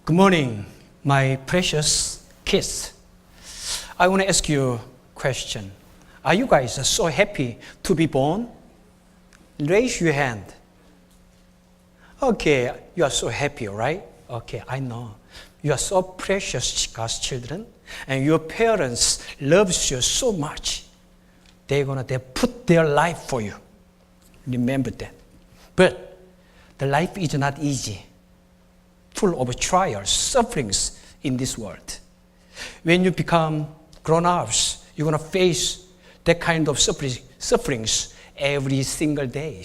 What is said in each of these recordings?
Good morning, my precious kids. I want to ask you a question. Are you guys so happy to be born? Raise your hand. Okay, you are so happy, right? Okay, I know. You are so precious, God's children, and your parents loves you so much. They put their life for you. Remember that. But the life is not easy. Full of trials, sufferings in this world. When you become grown-ups, you're going to face that kind of sufferings every single day.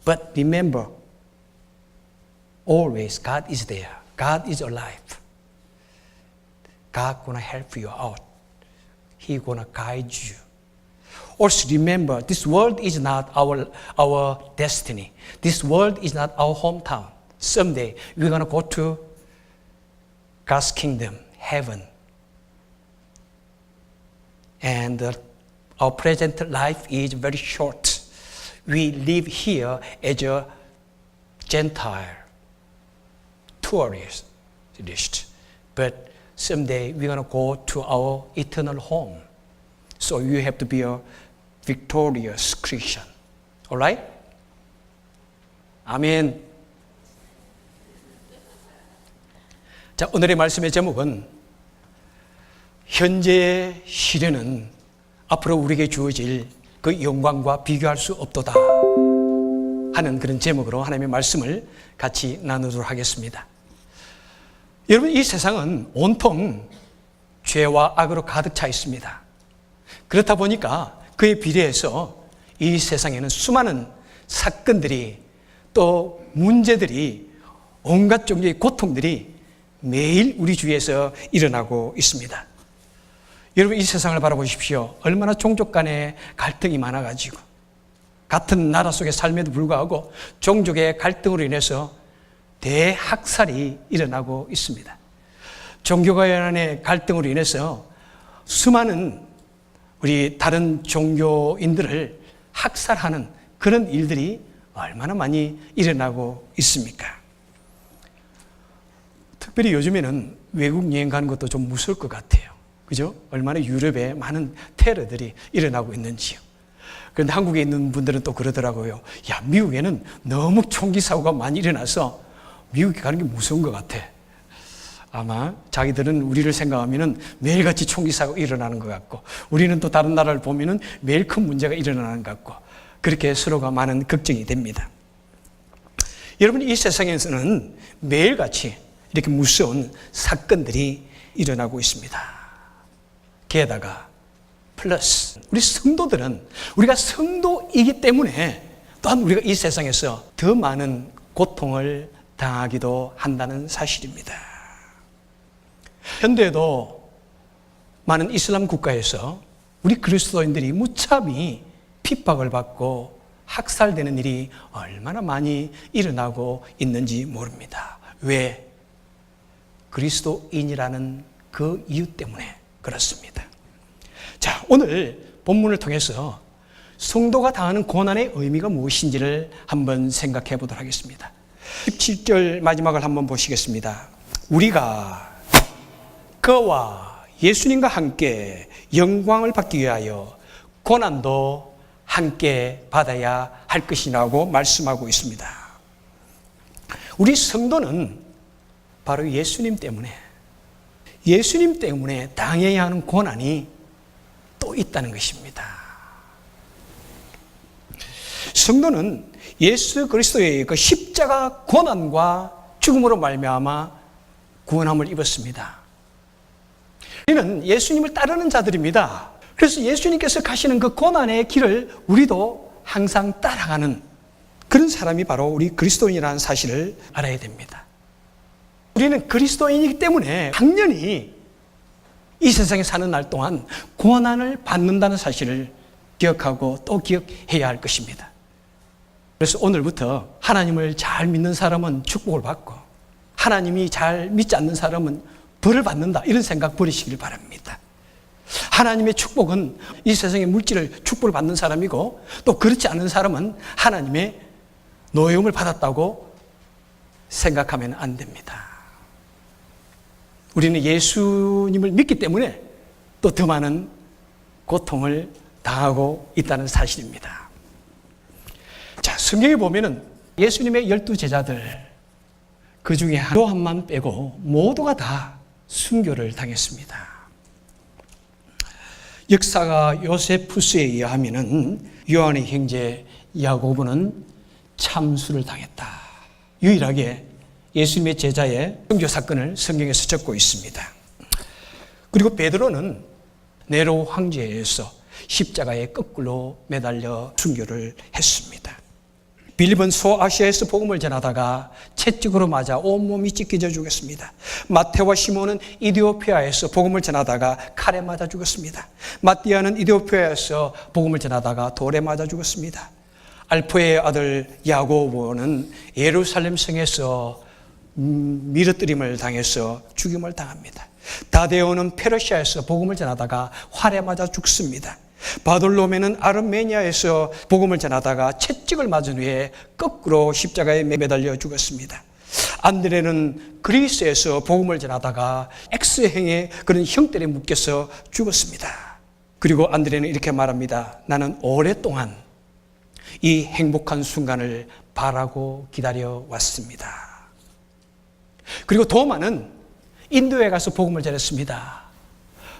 But remember, always God is there. God is alive. God going to help you out. He going to guide you. Also remember, this world is not our destiny. This world is not our hometown. Someday, we're going to go to God's kingdom, heaven. And our present life is very short. We live here as a Gentile, tourist. But someday, we're going to go to our eternal home. So you have to be a victorious Christian. All right? 아멘. 자, 오늘의 말씀의 제목은 현재의 시련은 앞으로 우리에게 주어질 그 영광과 비교할 수 없도다 하는 그런 제목으로 하나님의 말씀을 같이 나누도록 하겠습니다. 여러분, 이 세상은 온통 죄와 악으로 가득 차 있습니다. 그렇다 보니까 그에 비례해서 이 세상에는 수많은 사건들이 또 문제들이 온갖 종류의 고통들이 매일 우리 주위에서 일어나고 있습니다. 여러분, 이 세상을 바라보십시오. 얼마나 종족 간의 갈등이 많아가지고 같은 나라 속에 삶에도 불구하고 종족의 갈등으로 인해서 대학살이 일어나고 있습니다. 종교 간의 갈등으로 인해서 수많은 우리 다른 종교인들을 학살하는 그런 일들이 얼마나 많이 일어나고 있습니까? 특별히 요즘에는 외국 여행 가는 것도 좀 무서울 것 같아요. 그죠? 얼마나 유럽에 많은 테러들이 일어나고 있는지요. 그런데 한국에 있는 분들은 또 그러더라고요. 야, 미국에는 너무 총기 사고가 많이 일어나서 미국에 가는 게 무서운 것 같아. 아마 자기들은 우리를 생각하면은 매일같이 총기 사고가 일어나는 것 같고, 우리는 또 다른 나라를 보면은 매일 큰 문제가 일어나는 것 같고, 그렇게 서로가 많은 걱정이 됩니다. 여러분, 이 세상에서는 매일같이 이렇게 무서운 사건들이 일어나고 있습니다. 게다가 플러스 우리 성도들은 우리가 성도이기 때문에 또한 우리가 이 세상에서 더 많은 고통을 당하기도 한다는 사실입니다. 현대에도 많은 이슬람 국가에서 우리 그리스도인들이 무참히 핍박을 받고 학살되는 일이 얼마나 많이 일어나고 있는지 모릅니다. 왜? 그리스도인이라는 그 이유 때문에 그렇습니다. 자, 오늘 본문을 통해서 성도가 당하는 고난의 의미가 무엇인지를 한번 생각해 보도록 하겠습니다. 17절 마지막을 한번 보시겠습니다. 우리가 그와 예수님과 함께 영광을 받기 위하여 고난도 함께 받아야 할 것이라고 말씀하고 있습니다. 우리 성도는 바로 예수님 때문에 당해야 하는 고난이 또 있다는 것입니다. 성도는 예수 그리스도의 그 십자가 고난과 죽음으로 말미암아 구원함을 입었습니다. 우리는 예수님을 따르는 자들입니다. 그래서 예수님께서 가시는 그 고난의 길을 우리도 항상 따라가는 그런 사람이 바로 우리 그리스도인이라는 사실을 알아야 됩니다. 우리는 그리스도인이기 때문에 당연히 이 세상에 사는 날 동안 고난을 받는다는 사실을 기억하고 또 기억해야 할 것입니다. 그래서 오늘부터 하나님을 잘 믿는 사람은 축복을 받고 하나님이 잘 믿지 않는 사람은 벌을 받는다, 이런 생각 버리시길 바랍니다. 하나님의 축복은 이 세상의 물질을 축복을 받는 사람이고, 또 그렇지 않은 사람은 하나님의 노여움을 받았다고 생각하면 안 됩니다. 우리는 예수님을 믿기 때문에 또 더 많은 고통을 당하고 있다는 사실입니다. 자, 성경에 보면은 예수님의 12제자들 그 중에 요한만 빼고 모두가 다 순교를 당했습니다. 역사가 요세푸스에 의하면은 요한의 형제 야고보는 참수를 당했다. 유일하게 예수님의 제자의 순교 사건을 성경에서 적고 있습니다. 그리고 베드로는 네로 황제에 의해서 십자가에 거꾸로 매달려 순교를 했습니다. 빌립은 소아시아에서 복음을 전하다가 채찍으로 맞아 온몸이 찢겨져 죽었습니다. 마테와 시몬은 이디오피아에서 복음을 전하다가 칼에 맞아 죽었습니다. 마띠아는 이디오피아에서 복음을 전하다가 돌에 맞아 죽었습니다. 알포의 아들 야고보는 예루살렘 성에서 밀어뜨림을 당해서 죽임을 당합니다. 다데오는 페르시아에서 복음을 전하다가 활에 맞아 죽습니다. 바돌로메는 아르메니아에서 복음을 전하다가 채찍을 맞은 후에 거꾸로 십자가에 매달려 죽었습니다. 안드레는 그리스에서 복음을 전하다가 X행의 그런 형들에 묶여서 죽었습니다. 그리고 안드레는 이렇게 말합니다. 나는 오랫동안 이 행복한 순간을 바라고 기다려 왔습니다. 그리고 도마는 인도에 가서 복음을 전했습니다.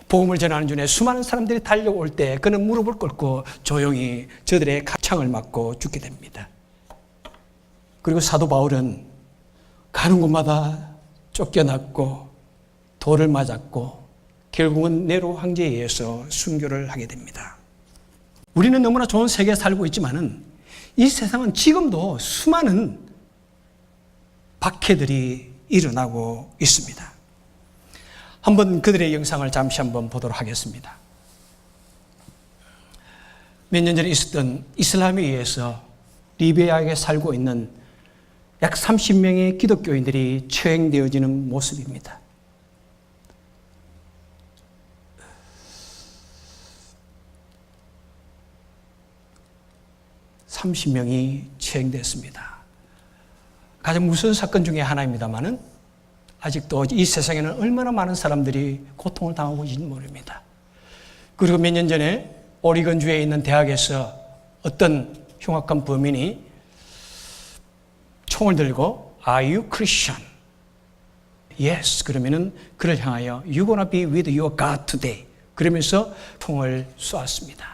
복음을 전하는 중에 수많은 사람들이 달려올 때 그는 무릎을 꿇고 조용히 저들의 창을 맞고 죽게 됩니다. 그리고 사도 바울은 가는 곳마다 쫓겨났고 돌을 맞았고 결국은 네로 황제에 의해서 순교를 하게 됩니다. 우리는 너무나 좋은 세계에 살고 있지만은 이 세상은 지금도 수많은 박해들이 일어나고 있습니다. 한번 그들의 영상을 잠시 한번 보도록 하겠습니다. 몇 년 전에 있었던 이슬람에 의해서 리비아에 살고 있는 약 30명의 기독교인들이 처형되어지는 모습입니다. (30명이) 처형됐습니다. 가장 무서운 사건 중에 하나입니다만은 아직도 이 세상에는 얼마나 많은 사람들이 고통을 당하고 있는지 모릅니다. 그리고 몇 년 전에 오리건주에 있는 대학에서 어떤 흉악한 범인이 총을 들고 Are you Christian? Yes. 그러면은 그를 향하여 You gonna be with your God today. 그러면서 총을 쏘았습니다.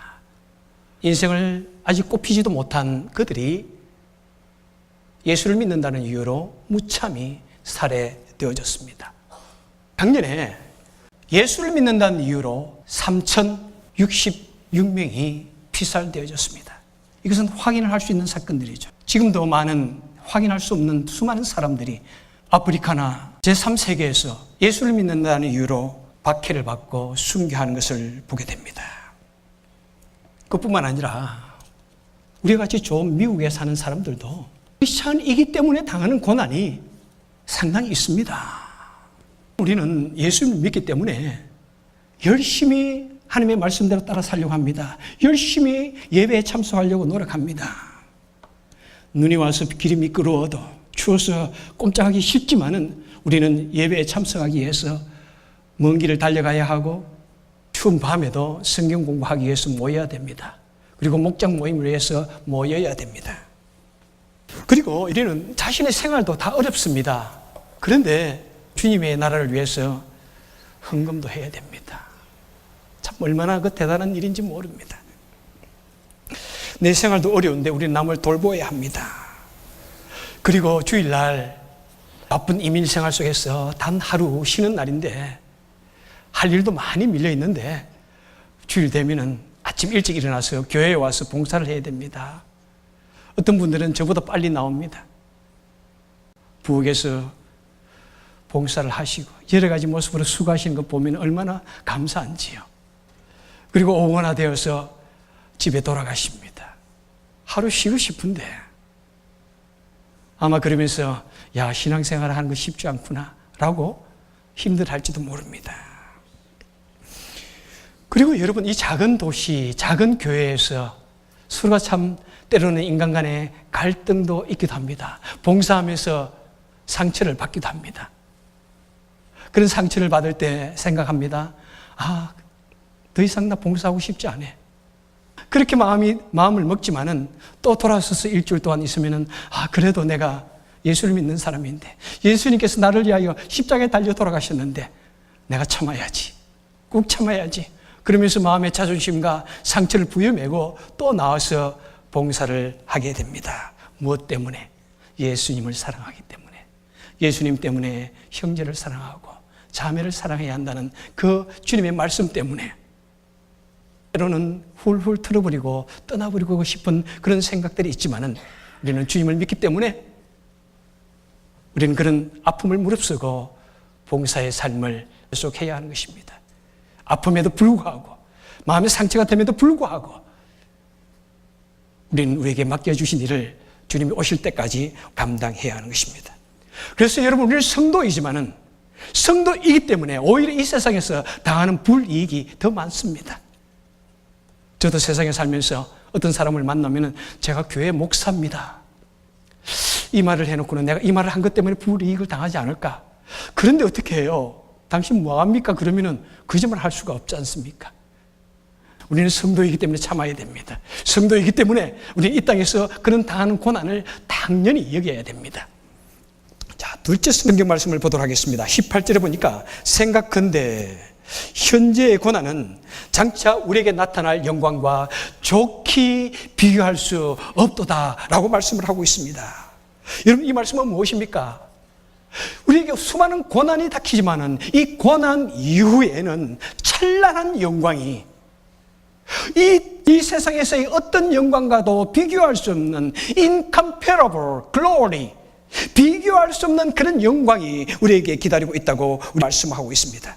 인생을 아직 꽃피지도 못한 그들이 예수를 믿는다는 이유로 무참히 살해되어졌습니다. 작년에 예수를 믿는다는 이유로 3,066명이 피살되어졌습니다. 이것은 확인을 할 수 있는 사건들이죠. 지금도 많은 확인할 수 없는 수많은 사람들이 아프리카나 제3세계에서 예수를 믿는다는 이유로 박해를 받고 순교하는 것을 보게 됩니다. 그뿐만 아니라 우리가 같이 좋은 미국에 사는 사람들도 크리스찬이기 때문에 당하는 고난이 상당히 있습니다. 우리는 예수님을 믿기 때문에 열심히 하나님의 말씀대로 따라 살려고 합니다. 열심히 예배에 참석하려고 노력합니다. 눈이 와서 길이 미끄러워도 추워서 꼼짝하기 싫지만은 우리는 예배에 참석하기 위해서 먼 길을 달려가야 하고 추운 밤에도 성경 공부하기 위해서 모여야 됩니다. 그리고 목장 모임을 위해서 모여야 됩니다. 그리고 우리는 자신의 생활도 다 어렵습니다. 그런데 주님의 나라를 위해서 헌금도 해야 됩니다. 참 얼마나 그 대단한 일인지 모릅니다. 내 생활도 어려운데 우리는 남을 돌보아야 합니다. 그리고 주일날 바쁜 이민 생활 속에서 단 하루 쉬는 날인데 할 일도 많이 밀려 있는데 주일 되면은 아침 일찍 일어나서 교회에 와서 봉사를 해야 됩니다. 어떤 분들은 저보다 빨리 나옵니다. 부엌에서 봉사를 하시고 여러 가지 모습으로 수고하시는 것 보면 얼마나 감사한지요. 그리고 오후나 되어서 집에 돌아가십니다. 하루 쉬고 싶은데 아마 그러면서 야, 신앙생활을 하는 거 쉽지 않구나 라고 힘들할지도 모릅니다. 그리고 여러분, 이 작은 도시, 작은 교회에서 서로가 참 때로는 인간 간의 갈등도 있기도 합니다. 봉사하면서 상처를 받기도 합니다. 그런 상처를 받을 때 생각합니다. 더 이상 나 봉사하고 싶지 않아. 그렇게 마음을 먹지만은 또 돌아서서 일주일 동안 있으면은 그래도 내가 예수를 믿는 사람인데 예수님께서 나를 위하여 십자가에 달려 돌아가셨는데 내가 참아야지. 꼭 참아야지. 그러면서 마음의 자존심과 상처를 부여매고 또 나와서 봉사를 하게 됩니다. 무엇 때문에? 예수님을 사랑하기 때문에. 예수님 때문에 형제를 사랑하고 자매를 사랑해야 한다는 그 주님의 말씀 때문에 때로는 훌훌 털어버리고 떠나버리고 싶은 그런 생각들이 있지만은 우리는 주님을 믿기 때문에 우리는 그런 아픔을 무릅쓰고 봉사의 삶을 계속해야 하는 것입니다. 아픔에도 불구하고 마음의 상처가 됨에도 불구하고 우리는 우리에게 맡겨주신 일을 주님이 오실 때까지 감당해야 하는 것입니다. 그래서 여러분 우리는 성도이지만은 성도이기 때문에 오히려 이 세상에서 당하는 불이익이 더 많습니다. 저도 세상에 살면서 어떤 사람을 만나면은 제가 교회 목사입니다. 이 말을 해놓고는 내가 이 말을 한 것 때문에 불이익을 당하지 않을까? 그런데 어떻게 해요? 당신 뭐합니까? 그러면은 거짓말 할 수가 없지 않습니까? 우리는 성도이기 때문에 참아야 됩니다. 성도이기 때문에 우리는 이 땅에서 그런 당하는 고난을 당연히 여겨야 됩니다. 자, 둘째 성경 말씀을 보도록 하겠습니다. 18절에 보니까 생각컨대 현재의 고난은 장차 우리에게 나타날 영광과 좋게 비교할 수 없도다라고 말씀을 하고 있습니다. 여러분 이 말씀은 무엇입니까? 우리에게 수많은 고난이 닥치지만은 이 고난 이후에는 찬란한 영광이 이 세상에서의 어떤 영광과도 비교할 수 없는 incomparable glory, 비교할 수 없는 그런 영광이 우리에게 기다리고 있다고 말씀하고 있습니다.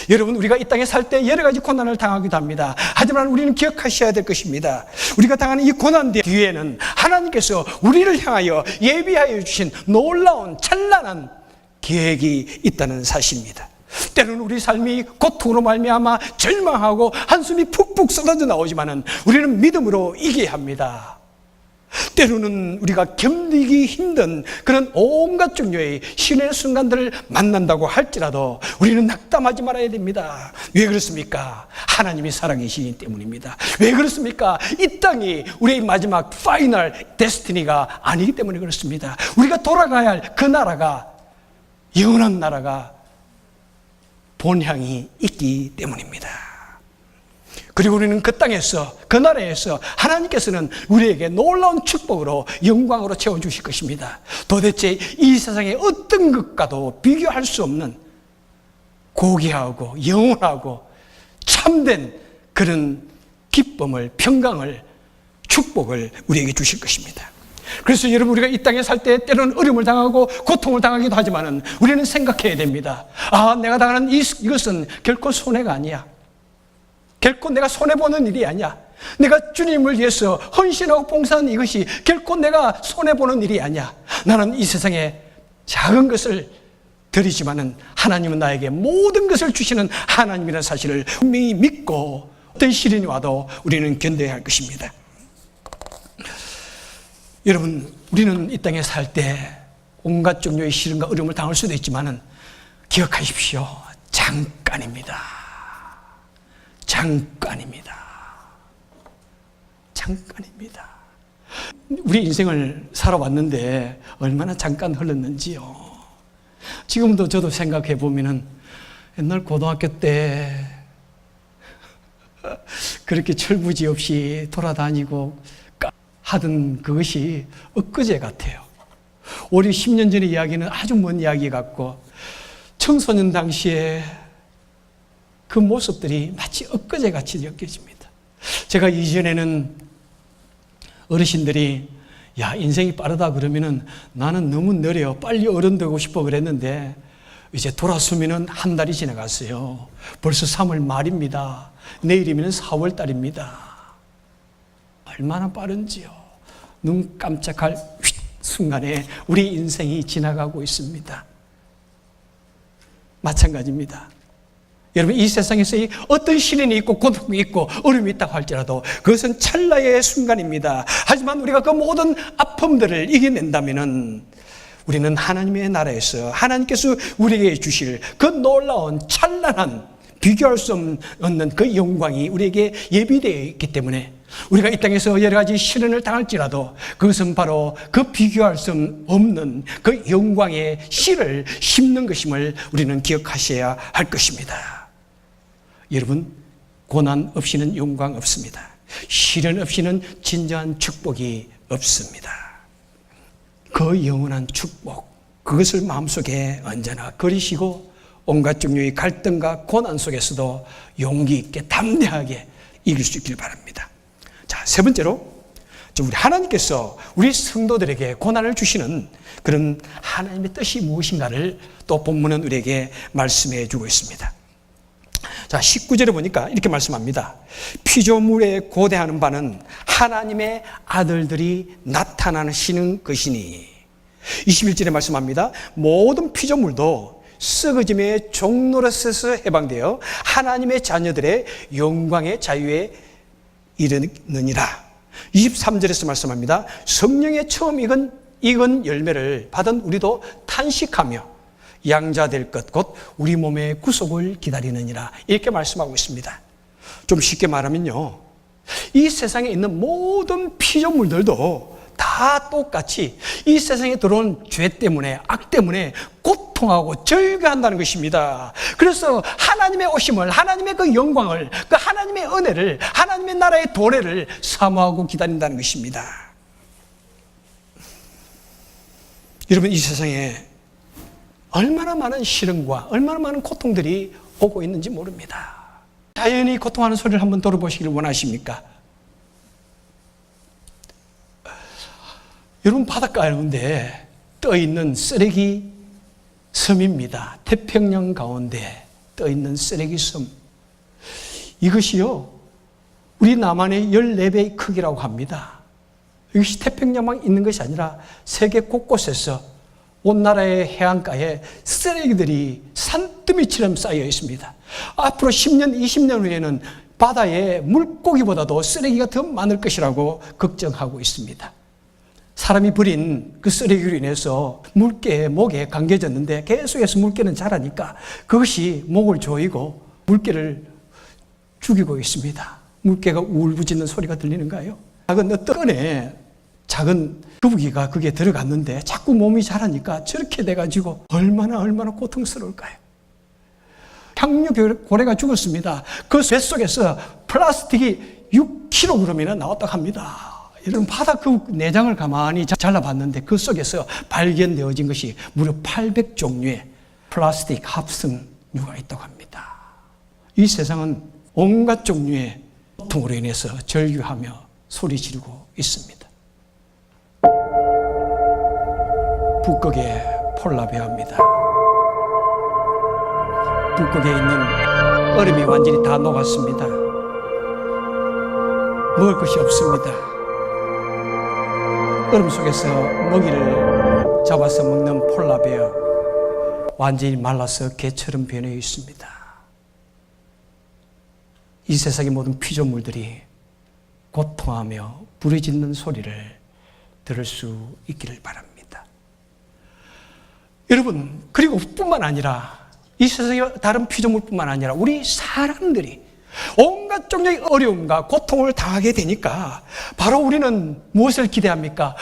여러분 우리가 이 땅에 살 때 여러 가지 고난을 당하기도 합니다. 하지만 우리는 기억하셔야 될 것입니다. 우리가 당하는 이 고난 뒤에는 하나님께서 우리를 향하여 예비하여 주신 놀라운 찬란한 계획이 있다는 사실입니다. 때로는 우리 삶이 고통으로 말미암아 절망하고 한숨이 푹푹 쏟아져 나오지만은 우리는 믿음으로 이겨야 합니다. 때로는 우리가 견디기 힘든 그런 온갖 종류의 신의 순간들을 만난다고 할지라도 우리는 낙담하지 말아야 됩니다. 왜 그렇습니까? 하나님이 살아계시기 때문입니다. 왜 그렇습니까? 이 땅이 우리의 마지막 파이널 데스티니가 아니기 때문에 그렇습니다. 우리가 돌아가야 할 그 나라가 영원한 나라가 본향이 있기 때문입니다. 그리고 우리는 그 땅에서 그 나라에서 하나님께서는 우리에게 놀라운 축복으로 영광으로 채워주실 것입니다. 도대체 이 세상의 어떤 것과도 비교할 수 없는 고귀하고 영원하고 참된 그런 기쁨을, 평강을, 축복을 우리에게 주실 것입니다. 그래서 여러분 우리가 이 땅에 살 때 때로는 어려움을 당하고 고통을 당하기도 하지만 우리는 생각해야 됩니다. 내가 당하는 이것은 결코 손해가 아니야. 결코 내가 손해보는 일이 아니야. 내가 주님을 위해서 헌신하고 봉사하는 이것이 결코 내가 손해보는 일이 아니야. 나는 이 세상에 작은 것을 드리지만은 하나님은 나에게 모든 것을 주시는 하나님이라는 사실을 분명히 믿고 어떤 시련이 와도 우리는 견뎌야 할 것입니다. 여러분, 우리는 이 땅에 살 때 온갖 종류의 시련과 어려움을 당할 수도 있지만은 기억하십시오. 잠깐입니다. 잠깐입니다. 잠깐입니다. 우리 인생을 살아왔는데 얼마나 잠깐 흘렀는지요. 지금도 저도 생각해 보면은 옛날 고등학교 때 그렇게 철부지 없이 돌아다니고 하던 그것이 엊그제 같아요. 우리 10년 전의 이야기는 아주 먼 이야기 같고 청소년 당시에 그 모습들이 마치 엊그제 같이 느껴집니다. 제가 이전에는 어르신들이 야, 인생이 빠르다 그러면은 나는 너무 느려. 빨리 어른 되고 싶어 그랬는데 이제 돌아서면은 한 달이 지나갔어요. 벌써 3월 말입니다. 내일이면 4월 달입니다. 얼마나 빠른지요. 눈 깜짝할 순간에 우리 인생이 지나가고 있습니다. 마찬가지입니다. 여러분, 이 세상에서의 어떤 시련이 있고 고통이 있고 어려움이 있다고 할지라도 그것은 찰나의 순간입니다. 하지만 우리가 그 모든 아픔들을 이겨낸다면은 우리는 하나님의 나라에서 하나님께서 우리에게 주실 그 놀라운 찬란한 비교할 수 없는 그 영광이 우리에게 예비되어 있기 때문에 우리가 이 땅에서 여러 가지 시련을 당할지라도 그것은 바로 그 비교할 수 없는 그 영광의 씨를 심는 것임을 우리는 기억하셔야 할 것입니다. 여러분, 고난 없이는 영광 없습니다. 시련 없이는 진정한 축복이 없습니다. 그 영원한 축복, 그것을 마음속에 언제나 그리시고 온갖 종류의 갈등과 고난 속에서도 용기 있게 담대하게 이길 수 있길 바랍니다. 자, 세 번째로 우리 하나님께서 우리 성도들에게 고난을 주시는 그런 하나님의 뜻이 무엇인가를 또 본문은 우리에게 말씀해 주고 있습니다. 자, 19절에 보니까 이렇게 말씀합니다. 피조물에 고대하는 바는 하나님의 아들들이 나타나시는 것이니. 21절에 말씀합니다. 모든 피조물도 썩어짐의 종노릇에서 해방되어 하나님의 자녀들의 영광의 자유에 이르느니라. 23절에서 말씀합니다. 성령의 처음 익은 열매를 받은 우리도 탄식하며 양자 될 것 곧 우리 몸의 구속을 기다리느니라. 이렇게 말씀하고 있습니다. 좀 쉽게 말하면요, 이 세상에 있는 모든 피조물들도 다 똑같이 이 세상에 들어온 죄 때문에, 악 때문에 고통하고 절규한다는 것입니다. 그래서 하나님의 오심을, 하나님의 그 영광을, 그 하나님의 은혜를, 하나님의 나라의 도래를 사모하고 기다린다는 것입니다. 여러분, 이 세상에 얼마나 많은 시련과 얼마나 많은 고통들이 오고 있는지 모릅니다. 자연이 고통하는 소리를 한번 들어보시기를 원하십니까? 여러분, 바닷가 가운데 떠있는 쓰레기 섬입니다. 태평양 가운데 떠있는 쓰레기 섬. 이것이요, 우리 남한의 14배의 크기라고 합니다. 이것이 태평양만 있는 것이 아니라 세계 곳곳에서 온 나라의 해안가에 쓰레기들이 산더미처럼 쌓여 있습니다. 앞으로 10년, 20년 후에는 바다에 물고기보다도 쓰레기가 더 많을 것이라고 걱정하고 있습니다. 사람이 버린 그 쓰레기로 인해서 물개의 목에 감겨졌는데 계속해서 물개는 자라니까 그것이 목을 조이고 물개를 죽이고 있습니다. 물개가 울부짖는 소리가 들리는가요? 작은 어떤 끈에 작은 거북이가 그게 들어갔는데 자꾸 몸이 자라니까 저렇게 돼가지고 얼마나 고통스러울까요? 향유고래가 죽었습니다. 그 뱃속에서 플라스틱이 6kg이나 나왔다고 합니다. 여러분, 바다 그 내장을 가만히 잘라봤는데 그 속에서 발견되어진 것이 무려 800종류의 플라스틱 합성류가 있다고 합니다. 이 세상은 온갖 종류의 고통으로 인해서 절규하며 소리 지르고 있습니다. 북극의 폴라베아입니다. 북극에 있는 얼음이 완전히 다 녹았습니다. 먹을 것이 없습니다. 얼음 속에서 먹이를 잡아서 먹는 폴라베아, 완전히 말라서 개처럼 변해 있습니다. 이 세상의 모든 피조물들이 고통하며 부르짖는 소리를 들을 수 있기를 바랍니다. 여러분, 그리고 뿐만 아니라 이 세상의 다른 피조물뿐만 아니라 우리 사람들이 온갖 종류의 어려움과 고통을 당하게 되니까 바로 우리는 무엇을 기대합니까?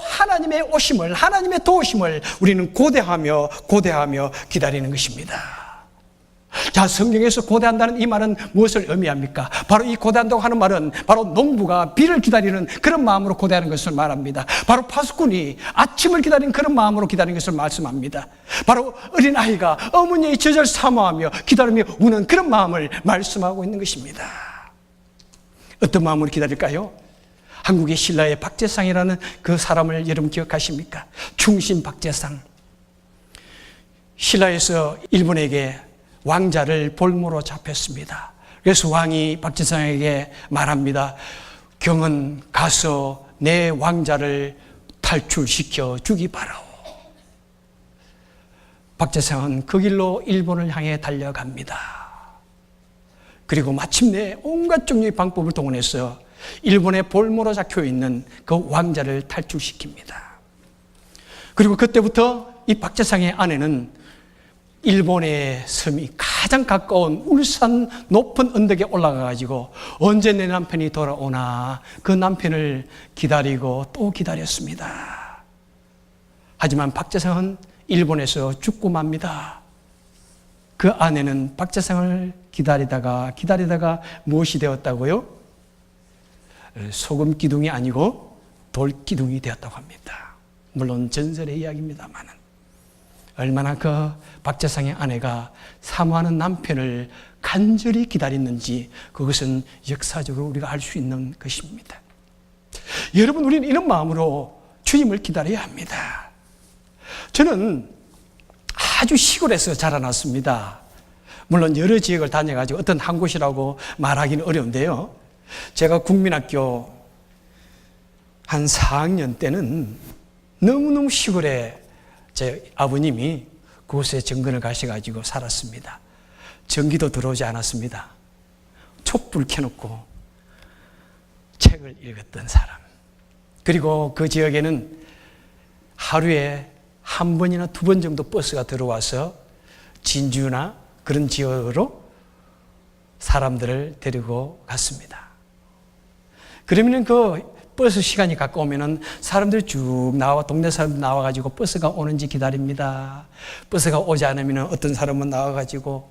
하나님의 오심을, 하나님의 도우심을 우리는 고대하며 기다리는 것입니다. 자, 성경에서 고대한다는 이 말은 무엇을 의미합니까? 바로 이 고대한다고 하는 말은 바로 농부가 비를 기다리는 그런 마음으로 고대하는 것을 말합니다. 바로 파수꾼이 아침을 기다리는 그런 마음으로 기다리는 것을 말씀합니다. 바로 어린아이가 어머니의 젖을 사모하며 기다리며 우는 그런 마음을 말씀하고 있는 것입니다. 어떤 마음으로 기다릴까요? 한국의 신라의 박재상이라는 그 사람을 여러분 기억하십니까? 충신 박재상. 신라에서 일본에게 왕자를 볼모로 잡혔습니다. 그래서 왕이 박재상에게 말합니다. 경은 가서 내 왕자를 탈출시켜 주기 바라오. 박재상은 그 길로 일본을 향해 달려갑니다. 그리고 마침내 온갖 종류의 방법을 동원해서 일본의 볼모로 잡혀 있는 그 왕자를 탈출시킵니다. 그리고 그때부터 이 박재상의 아내는 일본의 섬이 가장 가까운 울산 높은 언덕에 올라가가지고 언제 내 남편이 돌아오나 그 남편을 기다리고 또 기다렸습니다. 하지만 박재상은 일본에서 죽고 맙니다. 그 아내는 박재상을 기다리다가 무엇이 되었다고요? 소금 기둥이 아니고 돌 기둥이 되었다고 합니다. 물론 전설의 이야기입니다만은 얼마나 그 박재상의 아내가 사모하는 남편을 간절히 기다렸는지 그것은 역사적으로 우리가 알 수 있는 것입니다. 여러분, 우리는 이런 마음으로 주님을 기다려야 합니다. 저는 아주 시골에서 자라났습니다. 물론 여러 지역을 다녀가지고 어떤 한 곳이라고 말하기는 어려운데요. 제가 국민학교 한 4학년 때는 너무너무 시골에 제 아버님이 그곳에 정근을 가셔가지고 살았습니다. 전기도 들어오지 않았습니다. 촛불 켜놓고 책을 읽었던 사람. 그리고 그 지역에는 하루에 한 번이나 두 번 정도 버스가 들어와서 진주나 그런 지역으로 사람들을 데리고 갔습니다. 그러면 그 버스 시간이 가까우면 사람들이 쭉 나와, 동네 사람들 나와가지고 버스가 오는지 기다립니다. 버스가 오지 않으면 어떤 사람은 나와가지고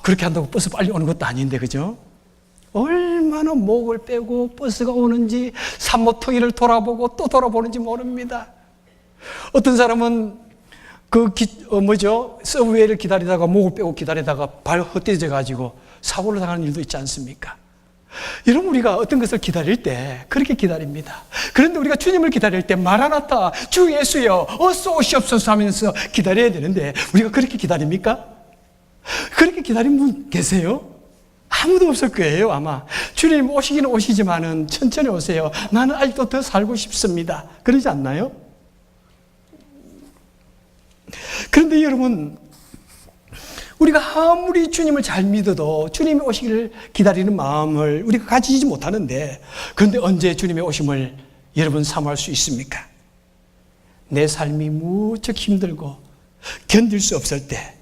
그렇게 한다고 버스 빨리 오는 것도 아닌데, 그죠? 얼마나 목을 빼고 버스가 오는지 산모터기를 돌아보고 또 돌아보는지 모릅니다. 어떤 사람은 서브웨이를 기다리다가 목을 빼고 기다리다가 발 헛디뎌 가지고 사고를 당하는 일도 있지 않습니까? 여러분, 우리가 어떤 것을 기다릴 때 그렇게 기다립니다. 그런데 우리가 주님을 기다릴 때 마라나타, 주 예수여 어서 오시옵소서 하면서 기다려야 되는데 우리가 그렇게 기다립니까? 그렇게 기다린 분 계세요? 아무도 없을 거예요, 아마. 주님 오시기는 오시지만은 천천히 오세요. 나는 아직도 더 살고 싶습니다. 그러지 않나요? 그런데 여러분, 우리가 아무리 주님을 잘 믿어도 주님이 오시기를 기다리는 마음을 우리가 가지지 못하는데, 그런데 언제 주님의 오심을 여러분 사모할 수 있습니까? 내 삶이 무척 힘들고 견딜 수 없을 때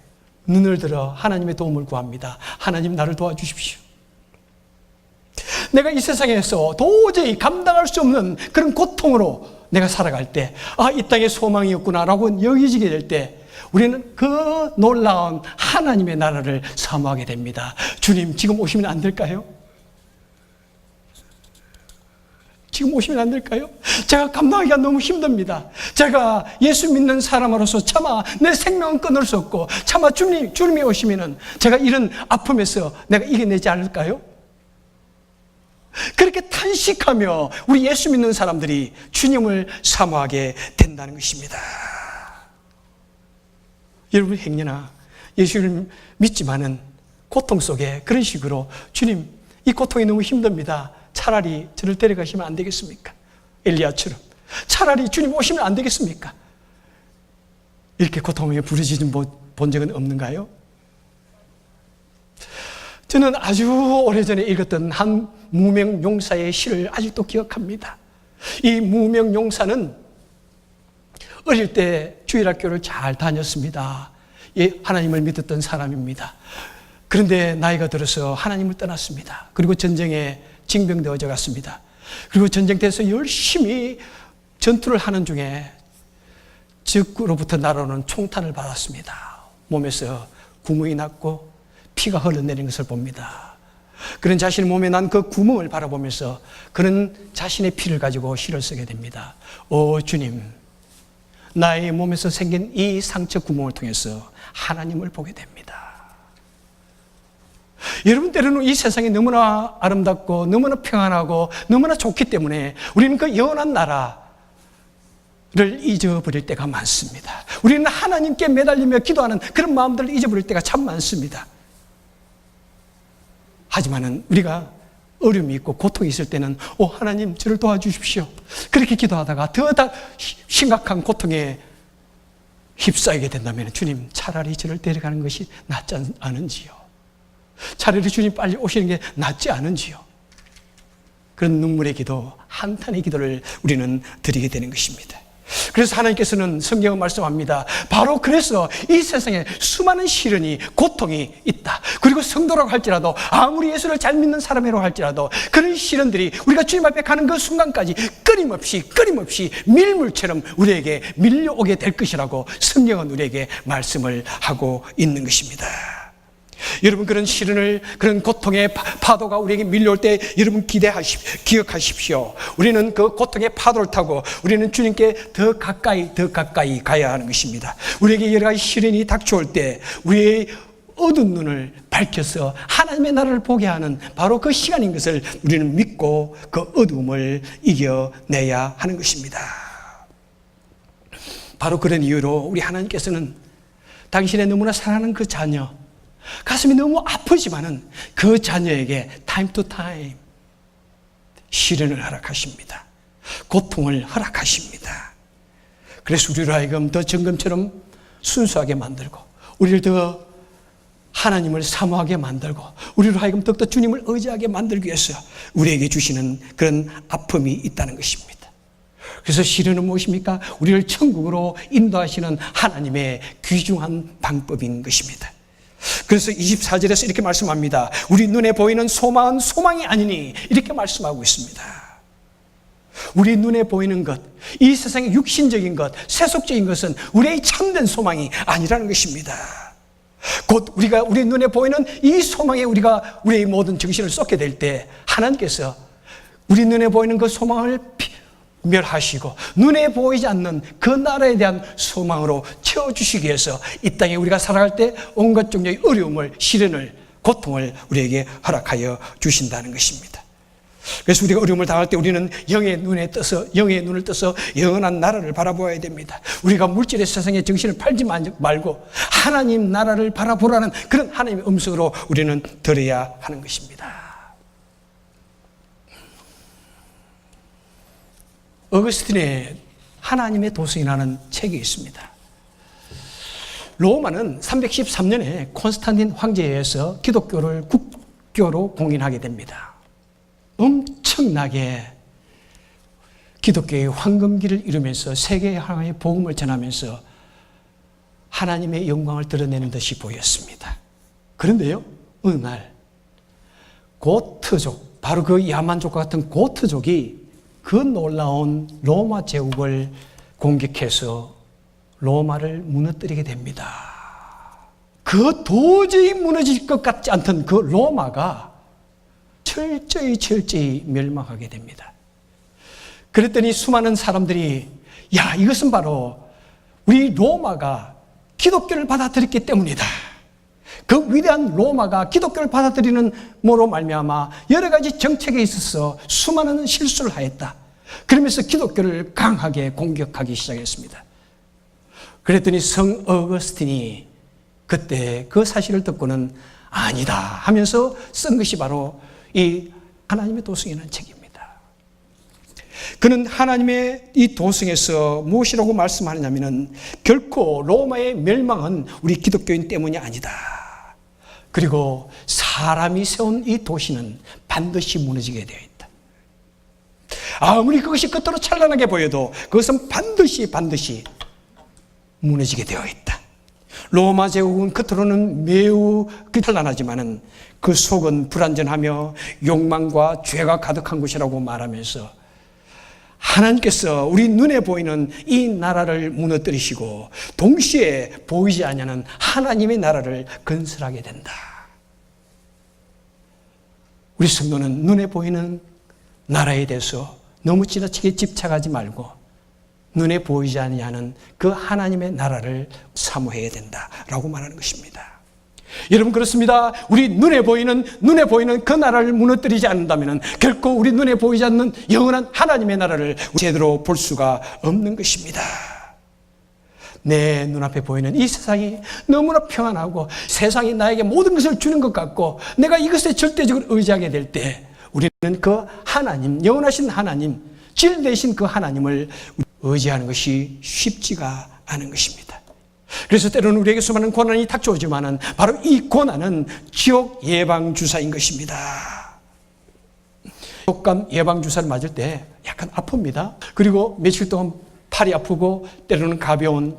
눈을 들어 하나님의 도움을 구합니다. 하나님, 나를 도와주십시오. 내가 이 세상에서 도저히 감당할 수 없는 그런 고통으로 내가 살아갈 때, 이 땅에 소망이 없구나라고 여기지게 될 때 우리는 그 놀라운 하나님의 나라를 사모하게 됩니다. 주님, 지금 오시면 안 될까요? 지금 오시면 안 될까요? 제가 감당하기가 너무 힘듭니다. 제가 예수 믿는 사람으로서 차마 내 생명은 끊을 수 없고 차마 주님이 오시면은 제가 이런 아픔에서 내가 이겨내지 않을까요? 그렇게 탄식하며 우리 예수 믿는 사람들이 주님을 사모하게 된다는 것입니다. 여러분, 행여나 예수를 믿지만은 고통 속에 그런 식으로 주님, 이 고통이 너무 힘듭니다. 차라리 저를 데려가시면 안 되겠습니까? 엘리야처럼. 차라리 주님 오시면 안 되겠습니까? 이렇게 고통에 부르짖은 본 적은 없는가요? 저는 아주 오래전에 읽었던 한 무명 용사의 시를 아직도 기억합니다. 이 무명 용사는 어릴 때 주일학교를 잘 다녔습니다. 하나님을 믿었던 사람입니다. 그런데 나이가 들어서 하나님을 떠났습니다. 그리고 전쟁에 징병되어져 갔습니다. 그리고 전쟁터에서 열심히 전투를 하는 중에 적으로부터 날아오는 총탄을 받았습니다. 몸에서 구멍이 났고 피가 흘러내리는 것을 봅니다. 그런 자신의 몸에 난 그 구멍을 바라보면서 그는 자신의 피를 가지고 시를 쓰게 됩니다. 주님, 나의 몸에서 생긴 이 상처 구멍을 통해서 하나님을 보게 됩니다. 여러분, 때로는 이 세상이 너무나 아름답고 너무나 평안하고 너무나 좋기 때문에 우리는 그 영원한 나라를 잊어버릴 때가 많습니다. 우리는 하나님께 매달리며 기도하는 그런 마음들을 잊어버릴 때가 참 많습니다. 하지만은 우리가 어려움이 있고 고통이 있을 때는 하나님, 저를 도와주십시오. 그렇게 기도하다가 더 심각한 고통에 휩싸이게 된다면 주님, 차라리 저를 데려가는 것이 낫지 않은지요? 차라리 주님 빨리 오시는 게 낫지 않은지요? 그런 눈물의 기도, 한탄의 기도를 우리는 드리게 되는 것입니다. 그래서 하나님께서는 성경을 말씀합니다. 바로 그래서 이 세상에 수많은 시련이, 고통이 있다. 그리고 성도라고 할지라도, 아무리 예수를 잘 믿는 사람이라고 할지라도 그런 시련들이 우리가 주님 앞에 가는 그 순간까지 끊임없이 밀물처럼 우리에게 밀려오게 될 것이라고 성경은 우리에게 말씀을 하고 있는 것입니다. 여러분, 그런 시련을, 그런 고통의 파도가 우리에게 밀려올 때 여러분 기억하십시오. 우리는 그 고통의 파도를 타고 우리는 주님께 더 가까이 가야 하는 것입니다. 우리에게 여러 가지 시련이 닥쳐올 때 우리의 어두운 눈을 밝혀서 하나님의 나라를 보게 하는 바로 그 시간인 것을 우리는 믿고 그 어두움을 이겨내야 하는 것입니다. 바로 그런 이유로 우리 하나님께서는 당신의 너무나 사랑하는 그 자녀, 가슴이 너무 아프지만은 그 자녀에게 time to time 시련을 허락하십니다. 고통을 허락하십니다. 그래서 우리로 하여금 더 정금처럼 순수하게 만들고, 우리를 더 하나님을 사모하게 만들고, 우리로 하여금 더욱더 주님을 의지하게 만들기 위해서 우리에게 주시는 그런 아픔이 있다는 것입니다. 그래서 시련은 무엇입니까? 우리를 천국으로 인도하시는 하나님의 귀중한 방법인 것입니다. 그래서 24절에서 이렇게 말씀합니다. 우리 눈에 보이는 소망은 소망이 아니니, 이렇게 말씀하고 있습니다. 우리 눈에 보이는 것, 이 세상의 육신적인 것, 세속적인 것은 우리의 참된 소망이 아니라는 것입니다. 곧 우리 눈에 보이는 이 소망에 우리가 우리의 모든 정신을 쏟게 될 때 하나님께서 우리 눈에 보이는 그 소망을 멸하시고 눈에 보이지 않는 그 나라에 대한 소망으로 채워주시기 위해서 이 땅에 우리가 살아갈 때 온갖 종류의 어려움을, 시련을, 고통을 우리에게 허락하여 주신다는 것입니다. 그래서 우리가 어려움을 당할 때 우리는 영의 눈을 떠서 영원한 나라를 바라보아야 됩니다. 우리가 물질의 세상에 정신을 팔지 말고 하나님 나라를 바라보라는 그런 하나님의 음성으로 우리는 들어야 하는 것입니다. 어거스틴의 하나님의 도성이라는 책이 있습니다. 로마는 313년에 콘스탄틴 황제에 의해서 기독교를 국교로 공인하게 됩니다. 엄청나게 기독교의 황금기를 이루면서 세계에 하나님의 복음을 전하면서 하나님의 영광을 드러내는 듯이 보였습니다. 그런데요, 어느 날 고트족, 바로 그 야만족과 같은 고트족이 그 놀라운 로마 제국을 공격해서 로마를 무너뜨리게 됩니다. 그 도저히 무너질 것 같지 않던 그 로마가 철저히 멸망하게 됩니다. 그랬더니 수많은 사람들이, 야, 이것은 바로 우리 로마가 기독교를 받아들였기 때문이다. 그 위대한 로마가 기독교를 받아들이는 뭐로 말미암아 여러 가지 정책에 있어서 수많은 실수를 하였다. 그러면서 기독교를 강하게 공격하기 시작했습니다. 그랬더니 성 어거스틴이 그때 그 사실을 듣고는 아니다 하면서 쓴 것이 바로 이 하나님의 도성이라는 책입니다. 그는 하나님의 이 도성에서 무엇이라고 말씀하느냐면 결코 로마의 멸망은 우리 기독교인 때문이 아니다. 그리고 사람이 세운 이 도시는 반드시 무너지게 되어 있다. 아무리 그것이 겉으로 찬란하게 보여도 그것은 반드시 무너지게 되어 있다. 로마 제국은 겉으로는 매우 찬란하지만은 그 속은 불완전하며 욕망과 죄가 가득한 곳이라고 말하면서 하나님께서 우리 눈에 보이는 이 나라를 무너뜨리시고 동시에 보이지 않는 하나님의 나라를 건설하게 된다. 우리 성도는 눈에 보이는 나라에 대해서 너무 지나치게 집착하지 말고 눈에 보이지 않는 그 하나님의 나라를 사모해야 된다라고 말하는 것입니다. 여러분, 그렇습니다. 우리 눈에 보이는 그 나라를 무너뜨리지 않는다면 결코 우리 눈에 보이지 않는 영원한 하나님의 나라를 제대로 볼 수가 없는 것입니다. 내 눈앞에 보이는 이 세상이 너무나 평안하고 세상이 나에게 모든 것을 주는 것 같고 내가 이것에 절대적으로 의지하게 될 때 우리는 그 하나님, 영원하신 하나님, 질 되신 그 하나님을 의지하는 것이 쉽지가 않은 것입니다. 그래서 때로는 우리에게 수많은 고난이 닥쳐오지만은 바로 이 고난은 지옥 예방주사인 것입니다. 독감 예방주사를 맞을 때 약간 아픕니다. 그리고 며칠 동안 팔이 아프고 때로는 가벼운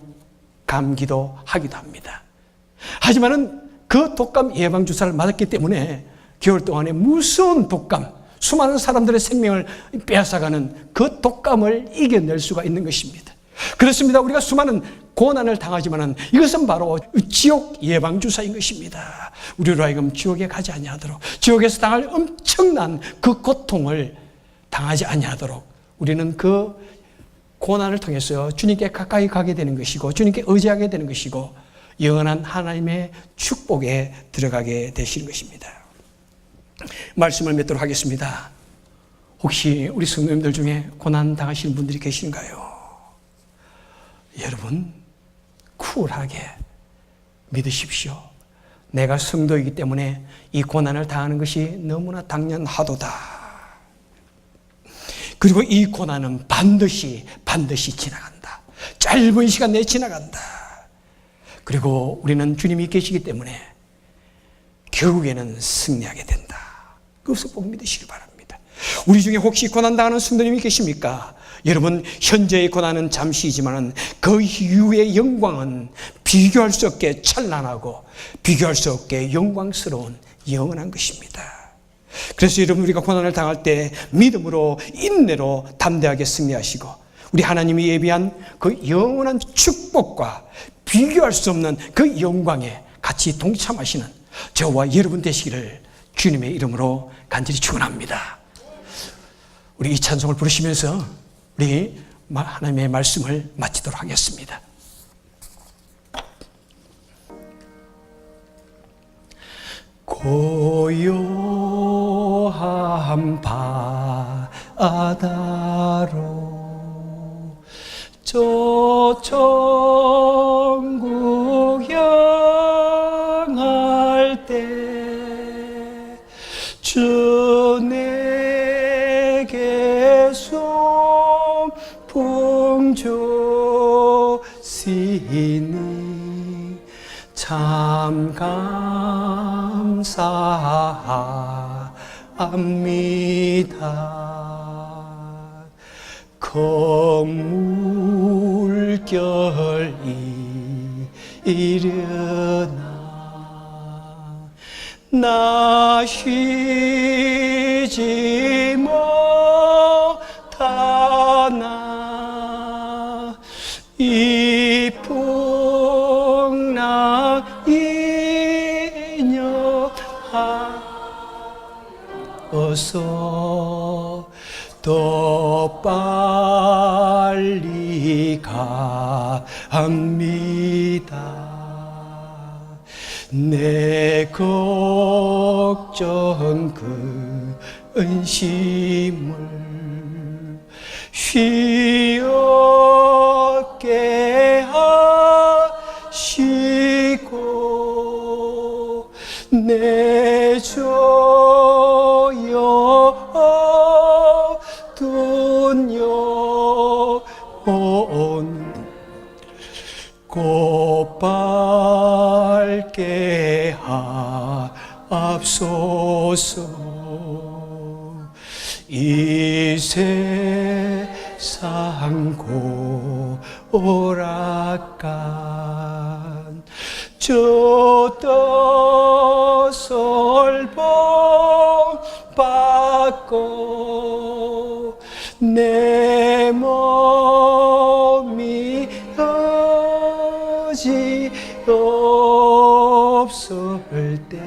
감기도 하기도 합니다. 하지만은 그 독감 예방주사를 맞았기 때문에 겨울 동안에 무서운 독감, 수많은 사람들의 생명을 빼앗아가는 그 독감을 이겨낼 수가 있는 것입니다. 그렇습니다. 우리가 수많은 고난을 당하지만은 이것은 바로 지옥 예방주사인 것입니다. 우리로 하여금 지옥에 가지 아니하도록, 지옥에서 당할 엄청난 그 고통을 당하지 아니하도록 우리는 그 고난을 통해서 주님께 가까이 가게 되는 것이고, 주님께 의지하게 되는 것이고, 영원한 하나님의 축복에 들어가게 되시는 것입니다. 말씀을 맺도록 하겠습니다. 혹시 우리 성도님들 중에 고난 당하시는 분들이 계신가요? 여러분, 쿨하게 믿으십시오. 내가 성도이기 때문에 이 고난을 당하는 것이 너무나 당연하도다. 그리고 이 고난은 반드시 지나간다. 짧은 시간 내에 지나간다. 그리고 우리는 주님이 계시기 때문에 결국에는 승리하게 된다. 그것을 꼭 믿으시기 바랍니다. 우리 중에 혹시 고난당하는 성도님이 계십니까? 여러분, 현재의 고난은 잠시이지만 그 이후의 영광은 비교할 수 없게 찬란하고 비교할 수 없게 영광스러운 영원한 것입니다. 그래서 여러분, 우리가 고난을 당할 때 믿음으로, 인내로 담대하게 승리하시고 우리 하나님이 예비한 그 영원한 축복과 비교할 수 없는 그 영광에 같이 동참하시는 저와 여러분 되시기를 주님의 이름으로 간절히 축원합니다. 우리 이 찬송을 부르시면서 우리 하나님의 말씀을 마치도록 하겠습니다. 고요한 바다로 저 천국 향할 때 주 내게 손풍 주시니 참 감사합니다. 건물결이 일어나 나 쉬지 못하나 이 풍랑 인연하 어서 더 빨리 갑니다. 내 걱정 근심을 쉬었게 하시고 내 조여둔 영혼 곧밝게 하옵소서. 이 세상 고락간 저 뜻을 본받고 내 몸이 없을 때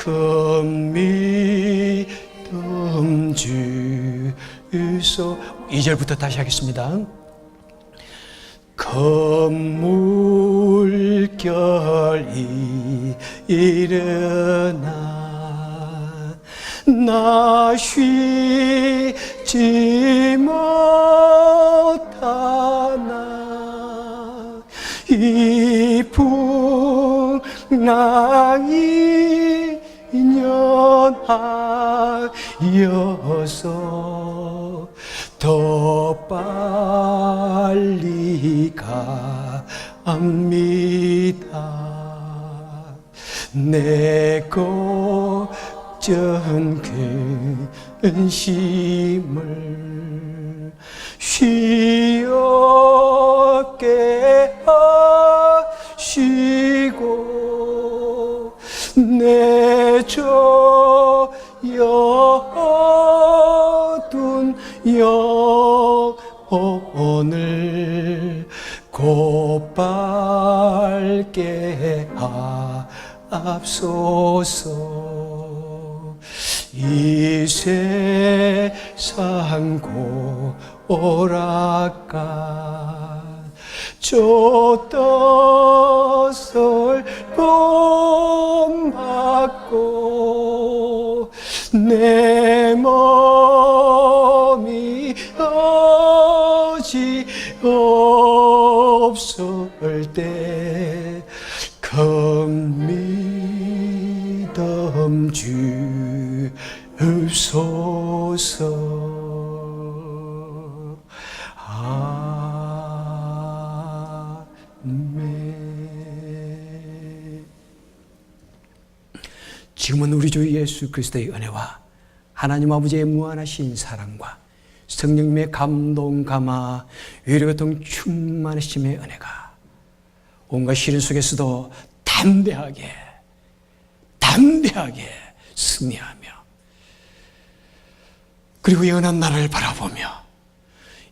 큰 믿음 주소. 2절부터 다시 하겠습니다. 건물결이 일어나 나 쉬지 못하나 이 풍랑이 인연하여서 더 빨리 갑니다. 내 걱정 전 근심을 쉬 없게 하시고 내 조여둔 영혼을 곧밟게 하옵소서. 이 세상 고락간 쫓듯을 본받고 내 몸이 어지 없을 때 큰 믿음 주옵소서. 아멘. 지금은 우리 주 예수 그리스도의 은혜와 하나님 아버지의 무한하신 사랑과 성령님의 감동, 감화, 위로 등 충만하심의 은혜가 온갖 시련 속에서도 담대하게 승리하며 그리고 영원한 날을 바라보며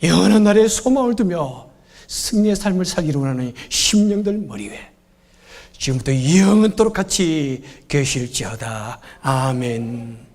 영원한 날에 소망을 두며 승리의 삶을 살기를 원하는 심령들 머리 위에 지금부터 영원토록 같이 계실지어다. 아멘.